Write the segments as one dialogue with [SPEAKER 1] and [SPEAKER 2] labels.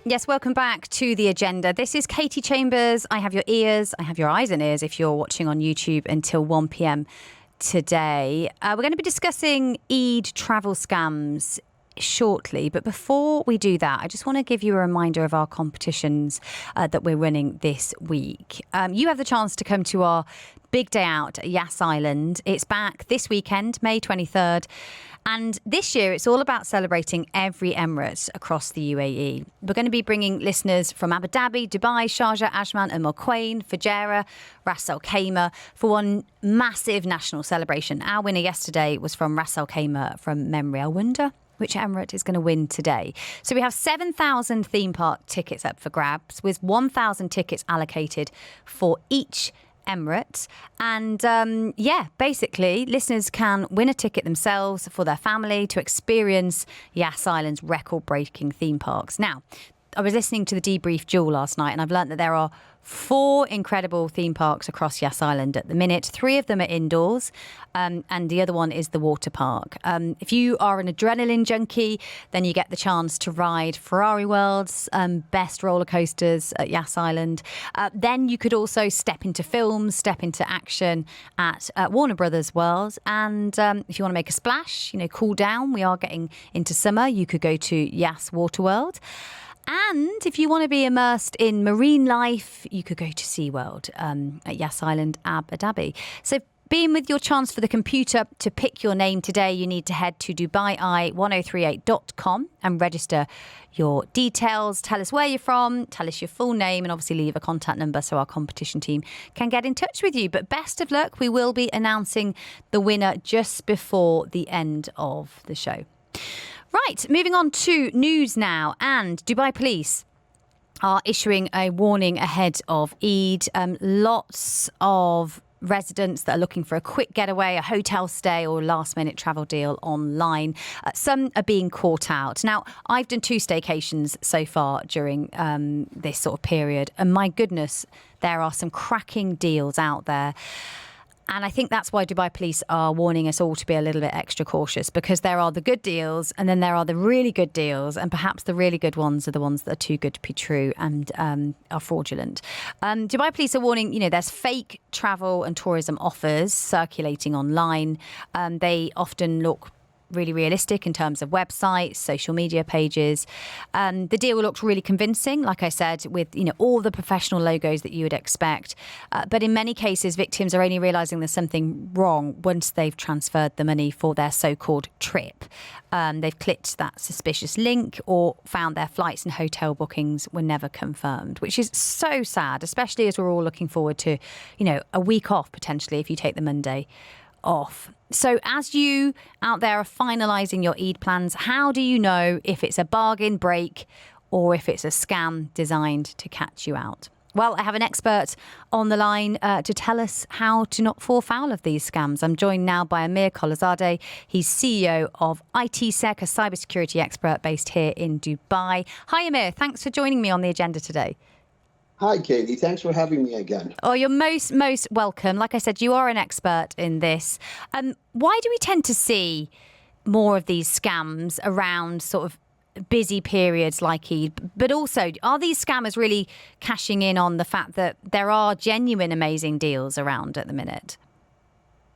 [SPEAKER 1] Yes, welcome back to The Agenda. This is Katie Chambers. I have your ears, I have your eyes and ears if you're watching on YouTube until 1 p.m. today. We're going to be discussing Eid travel scams shortly. But before we do that, I just want to give you a reminder of our competitions that we're running this week. You have the chance to come to our big day out at Yas Island. It's back this weekend, May 23rd. And this year, it's all about celebrating every emirate across the UAE. We're going to be bringing listeners from Abu Dhabi, Dubai, Sharjah, Ajman, Al Quwain, Fujairah, Ras Al Khaimah for one massive national celebration. Our winner yesterday was from Ras Al Khaimah from memory. I wonder which emirate is going to win today. So we have 7,000 theme park tickets up for grabs, with 1,000 tickets allocated for each Emirates. And basically listeners can win a ticket themselves for their family to experience Yas Island's record-breaking theme parks. Now, I was listening to the debrief duel last night and I've learnt that there are 4 incredible theme parks across Yas Island at the minute. 3 of them are indoors and the other one is the water park. If you are an adrenaline junkie, then you get the chance to ride Ferrari World's best roller coasters at Yas Island. Then you could also step into films, step into action at Warner Brothers World. And if you want to make a splash, cool down, we are getting into summer, you could go to Yas Water World. And if you want to be immersed in marine life, you could go to SeaWorld at Yas Island, Abu Dhabi. So being with your chance for the computer to pick your name today, you need to head to DubaiEye 103.8.com and register your details. Tell us where you're from, tell us your full name, and obviously leave a contact number so our competition team can get in touch with you. But best of luck. We will be announcing the winner just before the end of the show. Right, moving on to news now. And Dubai police are issuing a warning ahead of Eid. Lots of residents that are looking for a quick getaway, a hotel stay or a last-minute travel deal online. Some are being caught out. Now, I've done 2 staycations so far during this sort of period. And my goodness, there are some cracking deals out there. And I think that's why Dubai police are warning us all to be a little bit extra cautious, because there are the good deals and then there are the really good deals. And perhaps the really good ones are the ones that are too good to be true and are fraudulent. Dubai police are warning, there's fake travel and tourism offers circulating online. They often look really realistic in terms of websites, social media pages. The deal looked really convincing, like I said, with all the professional logos that you would expect. But in many cases, victims are only realising there's something wrong once they've transferred the money for their so-called trip. They've clicked that suspicious link or found their flights and hotel bookings were never confirmed, which is so sad, especially as we're all looking forward to, a week off potentially if you take the Monday off. So as you out there are finalising your Eid plans, how do you know if it's a bargain break or if it's a scam designed to catch you out? Well, I have an expert on the line to tell us how to not fall foul of these scams. I'm joined now by Amir. He's CEO of ITSEC, a cybersecurity expert based here in Dubai. Hi, Amir. Thanks for joining me on the agenda today.
[SPEAKER 2] Hi, Katie. Thanks for having me again.
[SPEAKER 1] Oh, you're most welcome. Like I said, you are an expert in this. Why do we tend to see more of these scams around sort of busy periods like Eid? But also, are these scammers really cashing in on the fact that there are genuine amazing deals around at the minute?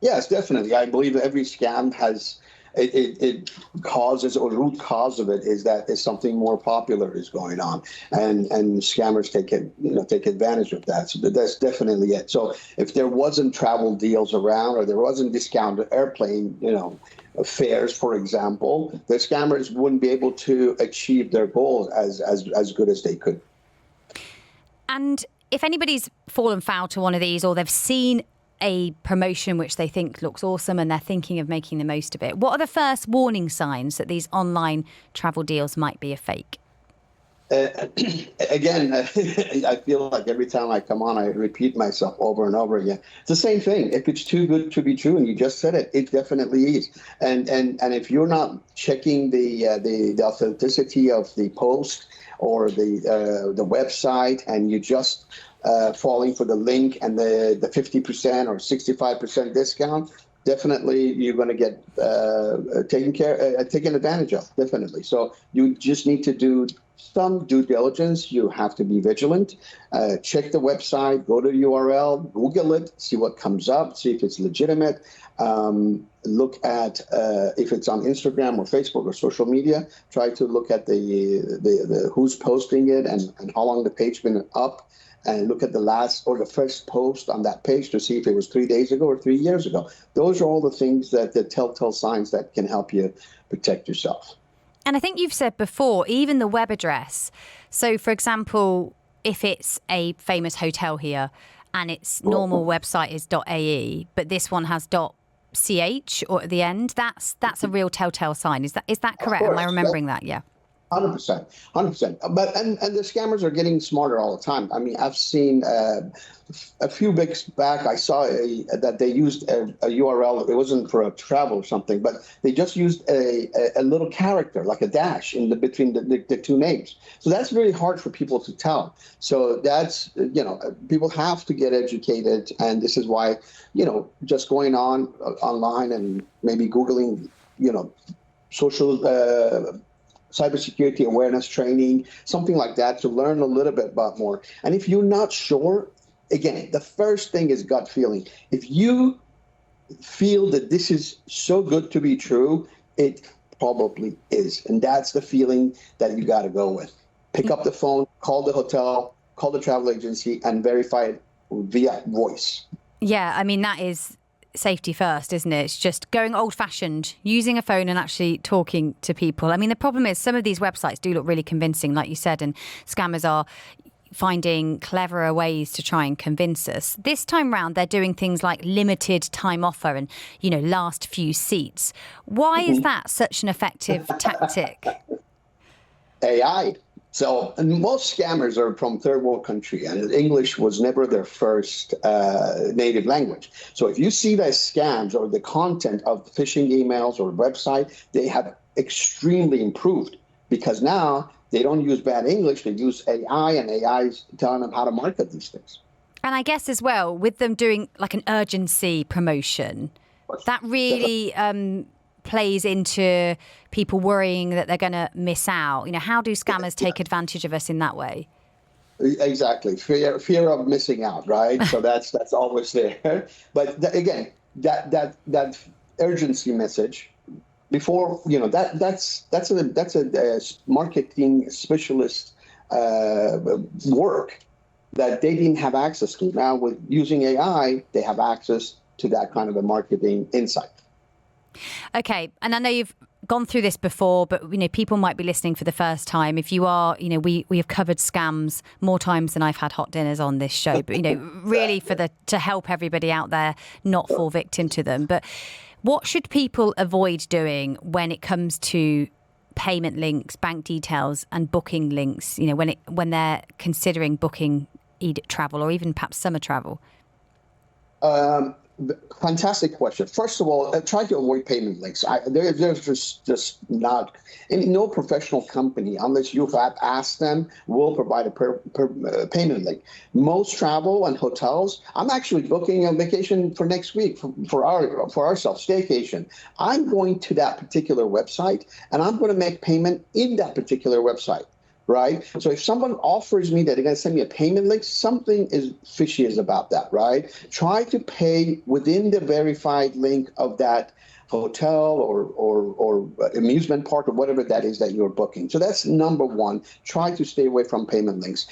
[SPEAKER 2] Yes, definitely. I believe every scam has it causes, or root cause of it is that there's something more popular is going on, and scammers take advantage of that. So that's definitely it. So if there wasn't travel deals around, or there wasn't discounted airplane, fares, for example, the scammers wouldn't be able to achieve their goals as good as they could.
[SPEAKER 1] And if anybody's fallen foul to one of these, or they've seen a promotion which they think looks awesome and they're thinking of making the most of it, what are the first warning signs that these online travel deals might be a fake?
[SPEAKER 2] Again, I feel like every time I come on, I repeat myself over and over again. It's the same thing. If it's too good to be true, and you just said it, it definitely is. And if you're not checking the authenticity of the post or the website, and you just falling for the link and the 50% or 65% discount, definitely you're going to get taken advantage of, definitely. So you just need to do some due diligence. You have to be vigilant. Check the website, go to the URL, Google it, see what comes up, see if it's legitimate. Look at if it's on Instagram or Facebook or social media. Try to look at the who's posting it and how long the page been up, and look at the last or the first post on that page to see if it was 3 days ago or 3 years ago. Those are all the things the telltale signs that can help you protect yourself.
[SPEAKER 1] And I think you've said before, even the web address. So, for example, if it's a famous hotel here and its normal website is .ae, but this one has .ch or at the end, that's a real telltale sign. Is that correct? Am I remembering that? Yeah.
[SPEAKER 2] 100%, 100%. But and the scammers are getting smarter all the time. I mean, I've seen a few weeks back, I saw that they used a URL. It wasn't for a travel or something, but they just used a little character, like a dash in between the two names. So that's really hard for people to tell. So that's, people have to get educated. And this is why, just going online and maybe Googling, social cybersecurity awareness training, something like that, to learn a little bit about more. And if you're not sure, again, the first thing is gut feeling. If you feel that this is so good to be true, it probably is. And that's the feeling that you got to go with. Pick up the phone, call the hotel, call the travel agency, and verify it via voice.
[SPEAKER 1] Yeah, I mean, that is safety first, isn't it? It's just going old-fashioned, using a phone and actually talking to people. I mean, the problem is some of these websites do look really convincing, like you said, and scammers are finding cleverer ways to try and convince us. This time round, they're doing things like limited time offer and, last few seats. Why is that such an effective tactic?
[SPEAKER 2] AI. So, and most scammers are from third world country, and English was never their first native language. So if you see the scams or the content of phishing emails or website, they have extremely improved, because now they don't use bad English, they use AI, and AI is telling them how to market these things.
[SPEAKER 1] And I guess as well, with them doing like an urgency promotion, that really plays into people worrying that they're going to miss out. How do scammers take advantage of us in that way?
[SPEAKER 2] Exactly. Fear of missing out, right? So that's always there. But again, that urgency message before, that's a marketing specialist work that they didn't have access to. Now with using AI, they have access to that kind of a marketing insight.
[SPEAKER 1] Okay, and I know you've gone through this before, but people might be listening for the first time. If you are, we have covered scams more times than I've had hot dinners on this show. But really to help everybody out there not fall victim to them. But what should people avoid doing when it comes to payment links, bank details, and booking links? When they're considering booking travel or even perhaps summer travel.
[SPEAKER 2] Fantastic question. First of all, try to avoid payment links. There's just not, no professional company, unless you have asked them, will provide a payment link. Most travel and hotels, I'm actually booking a vacation for next week for ourselves, staycation. I'm going to that particular website and I'm going to make payment in that particular website. Right? So if someone offers me that they're going to send me a payment link, something is fishy is about that, right? Try to pay within the verified link of that hotel or amusement park or whatever that is that you're booking. So that's number one. Try to stay away from payment links.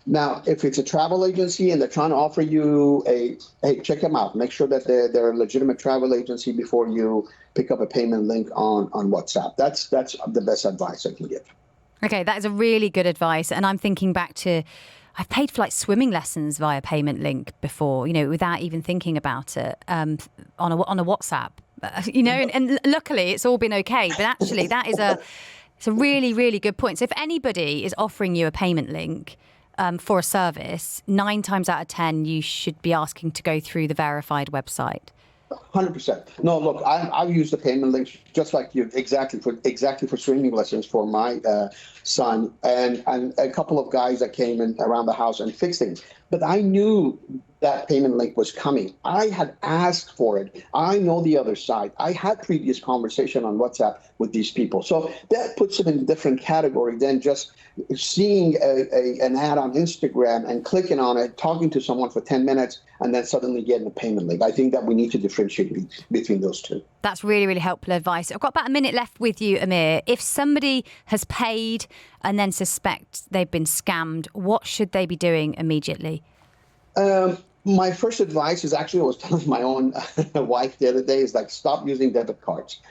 [SPEAKER 2] Now, if it's a travel agency and they're trying to offer you hey, check them out. Make sure that they're a legitimate travel agency before you pick up a payment link on WhatsApp. That's the best advice I can give.
[SPEAKER 1] Okay, that is a really good advice. And I'm thinking back to, I've paid for like swimming lessons via payment link before, without even thinking about it on a WhatsApp, and luckily it's all been okay. But actually it's a really, really good point. So if anybody is offering you a payment link for a service, 9 times out of 10, you should be asking to go through the verified website.
[SPEAKER 2] 100%. No, look, I've used the payment links just like you, exactly for swimming lessons for my son and a couple of guys that came in around the house and fixed things. But I knew that payment link was coming. I had asked for it. I know the other side. I had previous conversation on WhatsApp with these people. So that puts it in a different category than just seeing an ad on Instagram and clicking on it, talking to someone for 10 minutes, and then suddenly getting a payment link. I think that we need to differentiate between those two.
[SPEAKER 1] That's really, really helpful advice. I've got about a minute left with you, Amir. If somebody has paid and then suspect they've been scammed, what should they be doing immediately?
[SPEAKER 2] My first advice is actually, I was telling my own wife the other day, is like, stop using debit cards.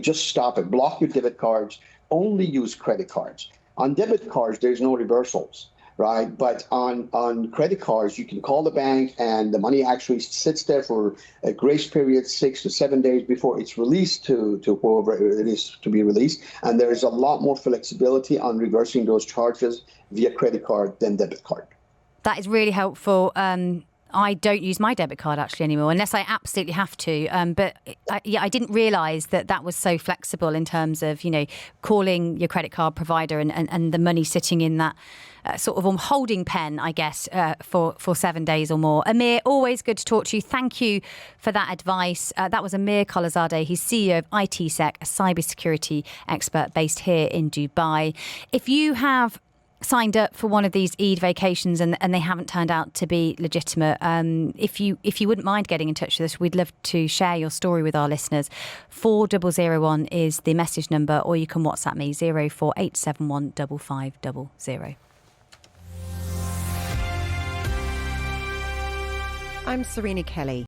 [SPEAKER 2] Just stop it. Block your debit cards. Only use credit cards. On debit cards, there's no reversals, right? But on credit cards, you can call the bank and the money actually sits there for a grace period, 6 to 7 days before it's released to whoever it is to be released. And there's a lot more flexibility on reversing those charges via credit card than debit card.
[SPEAKER 1] That is really helpful. I don't use my debit card actually anymore unless I absolutely have to. But I didn't realise that was so flexible in terms of, calling your credit card provider and the money sitting in that sort of holding pen, I guess, for 7 days or more. Amir, always good to talk to you. Thank you for that advice. That was Amir Khalilzadeh. He's CEO of ITSEC, a cybersecurity expert based here in Dubai. If you have signed up for one of these Eid vacations and they haven't turned out to be legitimate, if you wouldn't mind getting in touch with us, we'd love to share your story with our listeners. 4001 is the message number, or you can WhatsApp me 04871 5500.
[SPEAKER 3] I'm Serena Kelly.